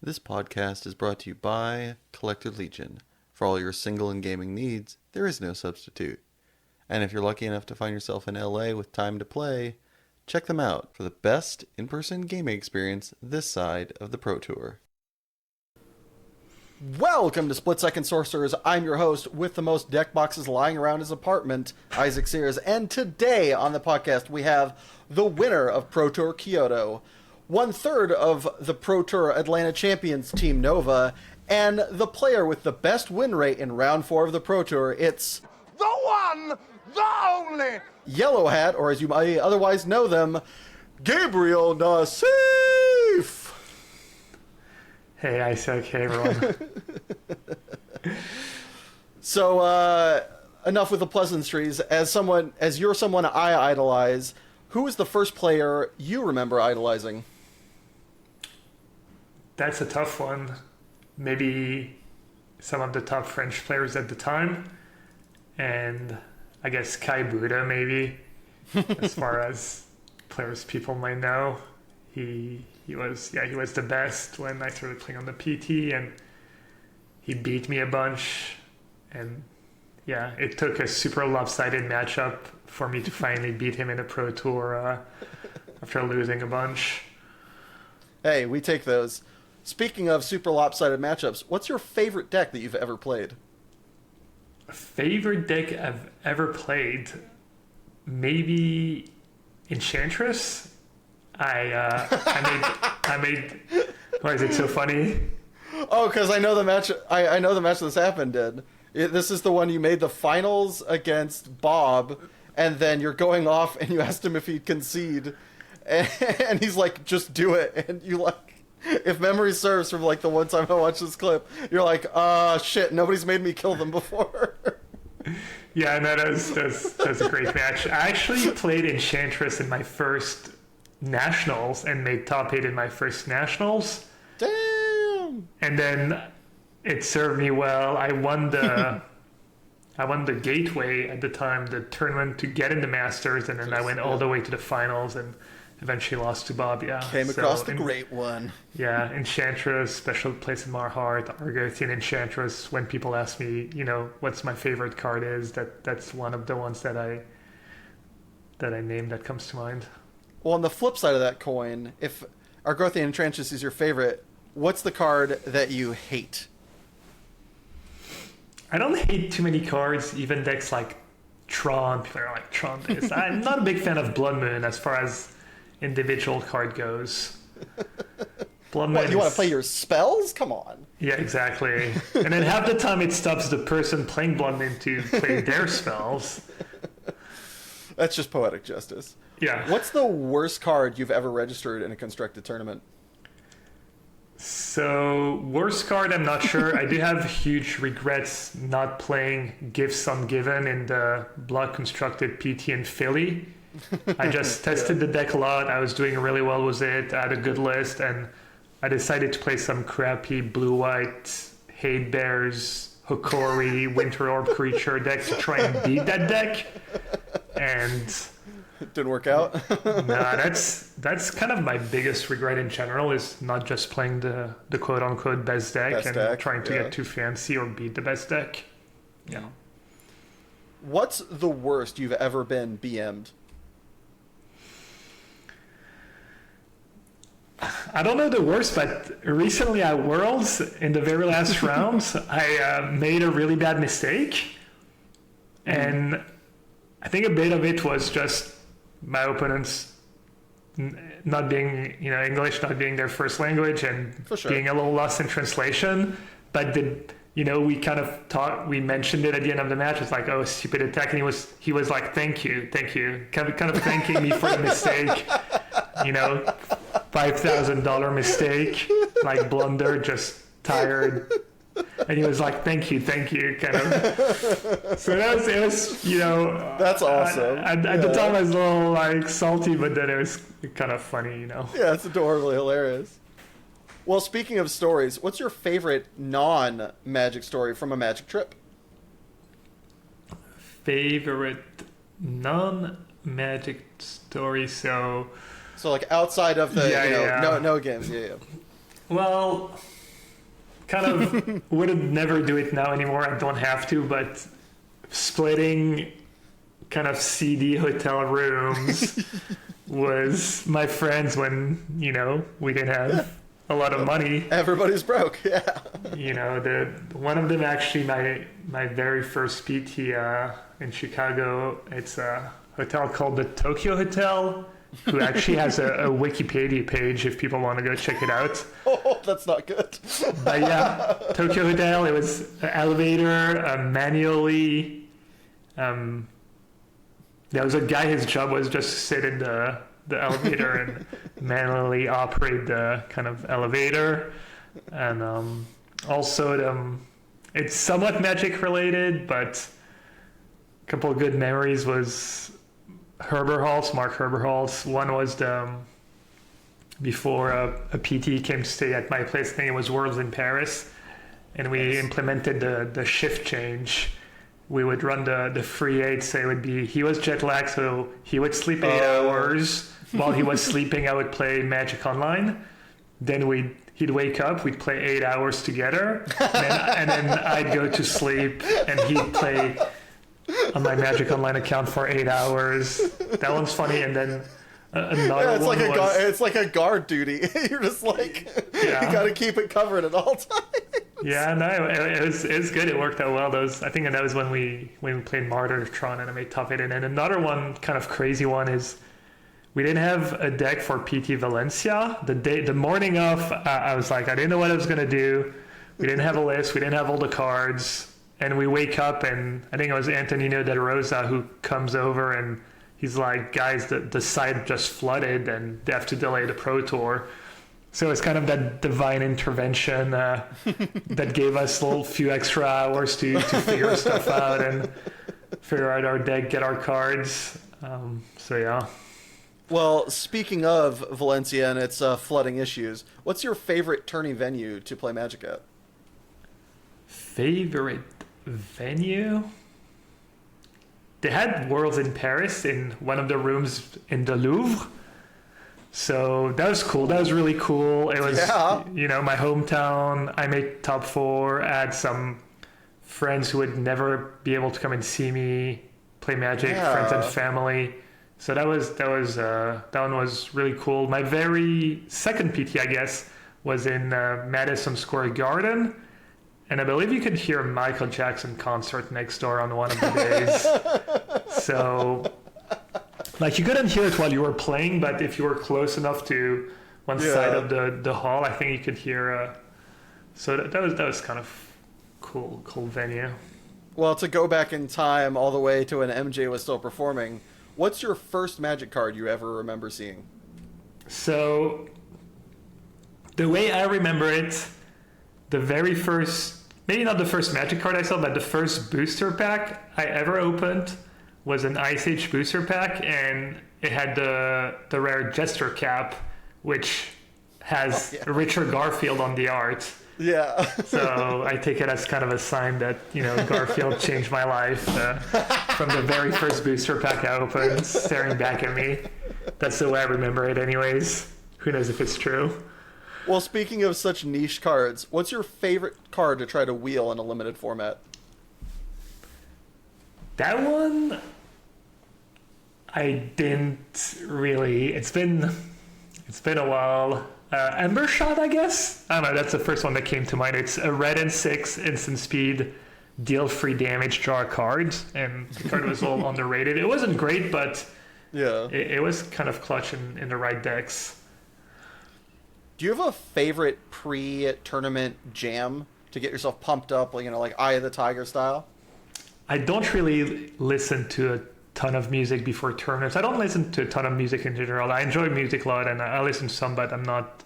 This podcast is brought to you by Collector Legion. For all your single and gaming needs, there is no substitute. And if you're lucky enough to find yourself in LA with time to play, check them out for the best in-person gaming experience this side of the Pro Tour. Welcome to Split Second Sorcerers. I'm your host with the most deck boxes lying around his apartment, Isaac Sears. And today on the podcast we have the winner of Pro Tour Kyoto, 1/3 of the Pro Tour Atlanta Champions Team Nova, and the player with the best win rate in round 4 of the Pro Tour. It's the one, the only Yellow Hat, or as you might otherwise know them, Gabriel Nassif. Hey Isaac, hey everyone. So, enough with the pleasantries. As you're someone I idolize, who was the first player you remember idolizing? That's a tough one. Maybe some of the top French players at the time, and I guess Kai Buda maybe, as far as players people might know. He was the best when I started playing on the PT, and he beat me a bunch, and yeah, it took a super lopsided matchup for me to finally beat him in a Pro Tour after losing a bunch. Hey, we take those. Speaking of super lopsided matchups, what's your favorite deck that you've ever played? Favorite deck I've ever played? Maybe Enchantress? I made. Why is it so funny? Oh, because I know the match. I know the match this happened did. This is the one you made the finals against Bob, and then you're going off and you asked him if he'd concede, and he's like, "Just do it." And you like, if memory serves from like the one time I watched this clip, you're like, shit, nobody's made me kill them before." Yeah, no, that was a great match. I actually played Enchantress in my first Nationals and made top 8 in my first Nationals. Damn! And then it served me well. I won the Gateway at the time, the tournament to get in the Masters, and then I went all the way to the finals and eventually lost to Bob. Yeah, came across the great one. Yeah, Enchantress, special place in my heart. Argothian Enchantress. When people ask me, what's my favorite card is, that's one of the ones that I named that comes to mind. Well, on the flip side of that coin, if Argothian Enchantress is your favorite, what's the card that you hate? I don't hate too many cards, even decks like Tron. People are like, Tron this. I'm not a big fan of Blood Moon as far as individual card goes. Blood Moon. What, you want to play your spells? Come on. Yeah, exactly. And then half the time it stops the person playing Blood Moon to play their spells. That's just poetic justice. Yeah. What's the worst card you've ever registered in a constructed tournament? So, worst card, I'm not sure. I do have huge regrets not playing Gifts Ungiven in the block constructed PT in Philly. I just tested the deck a lot. I was doing really well with it. I had a good list, and I decided to play some crappy blue-white Hate Bears, Hokori, Winter Orb Creature deck to try and beat that deck. And it didn't work out. Nah, that's kind of my biggest regret in general, is not just playing the quote unquote best deck trying to get too fancy or beat the best deck. Yeah. What's the worst you've ever been BM'd? I don't know the worst, but recently at Worlds, in the very last rounds, I made a really bad mistake. And I think a bit of it was just my opponents not being, English not being their first language, and being a little lost in translation. But we kind of we mentioned it at the end of the match. It's like, oh, stupid attack, and he was like, thank you, kind of thanking me for the mistake. $5,000 mistake, like blunder, just tired. And he was like, thank you, kind of. So it was, That's awesome. At the time I was a little like salty, but then it was kind of funny, Yeah, it's adorably hilarious. Well, speaking of stories, what's your favorite non-Magic story from a Magic trip? Favorite non-Magic story, so like outside of the, no games, yeah. Well, kind of wouldn't never do it now anymore. I don't have to, but splitting kind of seedy hotel rooms was my friends when, we didn't have a lot of money. Everybody's broke, yeah. One of them actually, my very first PT in Chicago, it's a hotel called the Tokyo Hotel, who actually has a Wikipedia page if people want to go check it out. Oh, that's not good. But yeah, Tokyo Hotel, it was an elevator, manually. There was a guy, his job was just to sit in the elevator and manually operate the kind of elevator. And also, it's somewhat magic related, but a couple of good memories was Mark Herberholz. One was before a PT came to stay at my place. I think it was Worlds in Paris, and we implemented the shift change. We would run the free 8, so he was jet lagged, so he would sleep 8 hours. While he was sleeping, I would play Magic Online. Then he'd wake up, we'd play 8 hours together, and then I'd go to sleep, and he'd play on my Magic Online account for 8 hours. That one's funny. And then another it's one it's like a guard duty. You're just like, you gotta keep it covered at all times. Yeah, no, it was good. It worked out well. I think that was when we played Martyrtron and I made top 8. And then another one, kind of crazy one, is we didn't have a deck for PT Valencia. The morning of, I was like, I didn't know what I was gonna do. We didn't have a list. We didn't have all the cards. And we wake up, and I think it was Antonino De Rosa who comes over, and he's like, guys, the site just flooded, and they have to delay the Pro Tour. So it's kind of that divine intervention that gave us a little few extra hours to figure stuff out and figure out our deck, get our cards. So yeah. Well, speaking of Valencia and its flooding issues, what's your favorite tourney venue to play Magic at? Favorite venue? They had Worlds in Paris in one of the rooms in the Louvre. So that was cool. That was really cool. It was, my hometown. I made top 4. I had some friends who would never be able to come and see me play Magic, friends and family. So that one was really cool. My very second PT, I guess, was in Madison Square Garden. And I believe you could hear a Michael Jackson concert next door on one of the days. So, you couldn't hear it while you were playing, but if you were close enough to one side of the hall, I think you could hear. So that was kind of cool venue. Well, to go back in time all the way to when MJ was still performing, what's your first Magic card you ever remember seeing? So, the way I remember it, the very first, maybe not the first Magic card I saw, but the first booster pack I ever opened was an Ice Age booster pack, and it had the rare Jester cap, which has Richard Garfield on the art. Yeah. So I take it as kind of a sign that, Garfield changed my life from the very first booster pack I opened, staring back at me. That's the way I remember it anyways. Who knows if it's true. Well, speaking of such niche cards, what's your favorite card to try to wheel in a limited format? That one, I didn't really. It's been a while. Ember Shot, I guess. I don't know. That's the first one that came to mind. It's a red and 6 instant speed, deal free damage, draw a card, and the card was a little underrated. It wasn't great, but it was kind of clutch in the right decks. Do you have a favorite pre-tournament jam to get yourself pumped up, like Eye of the Tiger style? I don't really listen to a ton of music before tournaments. I don't listen to a ton of music in general. I enjoy music a lot, and I listen to some, but I'm not,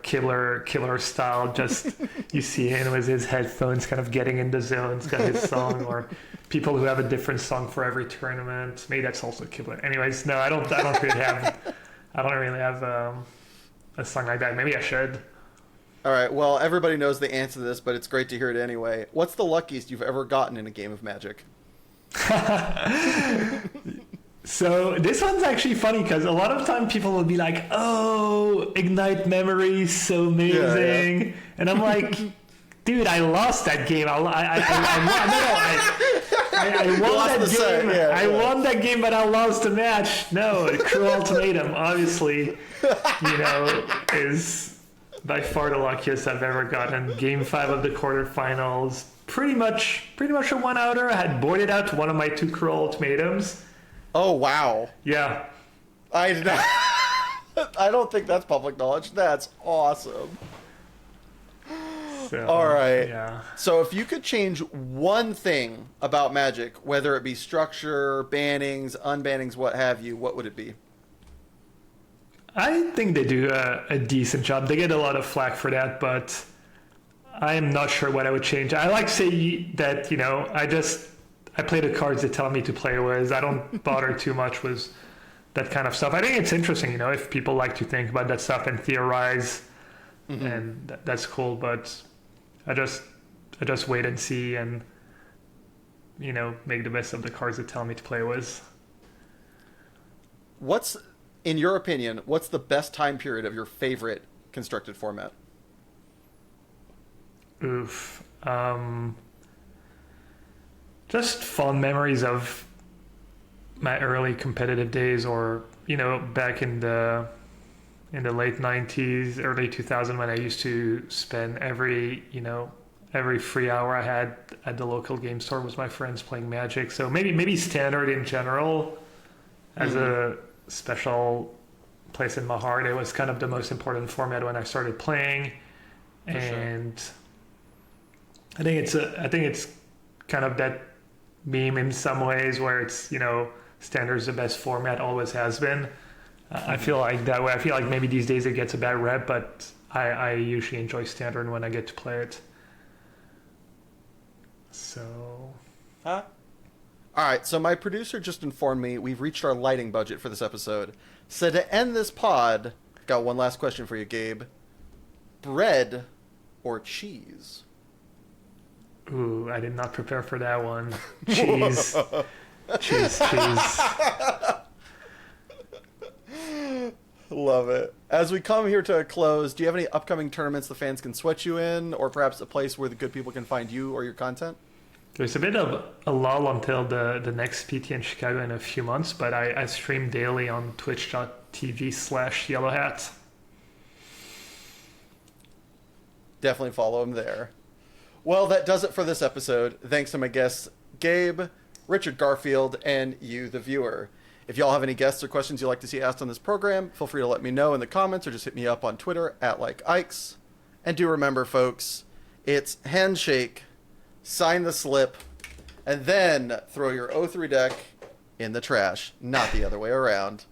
killer style. Just you see him with his headphones, kind of getting in the zone. He's got his song, or people who have a different song for every tournament. Maybe that's also killer. Anyways, no, I don't really have a song like that. Maybe I should. All right. Well, everybody knows the answer to this, but it's great to hear it anyway. What's the luckiest you've ever gotten in a game of Magic? So this one's actually funny because a lot of time people will be like, "Oh, Ignite Memories, so amazing," and I'm like, "Dude, I lost that game. I won that game. I won that game, but I lost the match. No, Cruel Ultimatum, obviously, is by far the luckiest I've ever gotten. Game 5 of the quarterfinals, pretty much a one-outer. I had boarded out one of my 2 Cruel Ultimatums. Oh, wow. Yeah. I did not. I don't think that's public knowledge. That's awesome. So, all right. Yeah. So if you could change one thing about Magic, whether it be structure, bannings, unbannings, what have you, what would it be? I think they do a decent job. They get a lot of flack for that, but I am not sure what I would change. I like to say that, I play the cards that tell me to play with. I don't bother too much with that kind of stuff. I think it's interesting, if people like to think about that stuff and theorize, and that's cool, but I just wait and see and, make the best of the cards that tell me to play with. In your opinion, what's the best time period of your favorite constructed format? Oof. Just fond memories of my early competitive days, or back in the late 90s, early 2000, when I used to spend every free hour I had at the local game store with my friends playing Magic. So maybe Standard in general as a special place in my heart. It was kind of the most important format when I started playing, and I think it's kind of that meme in some ways where it's Standard's the best format, always has been. I feel like that way. I feel like maybe these days it gets a bad rep, but I usually enjoy Standard when I get to play it. So all right, so my producer just informed me we've reached our lighting budget for this episode. So to end this pod, I've got one last question for you, Gabe. Bread or cheese? Ooh, I did not prepare for that one. Cheese. cheese. Love it. As we come here to a close, do you have any upcoming tournaments the fans can sweat you in, or perhaps a place where the good people can find you or your content? There's a bit of a lull until the next PT in Chicago in a few months, but I stream daily on twitch.tv/yellowhat. Definitely follow him there. Well, that does it for this episode. Thanks to my guests, Gabe, Richard Garfield, and you, the viewer. If y'all have any guests or questions you'd like to see asked on this program, feel free to let me know in the comments or just hit me up on Twitter @LikeIkes. And do remember, folks, it's handshake, sign the slip, and then throw your O3 deck in the trash, not the other way around.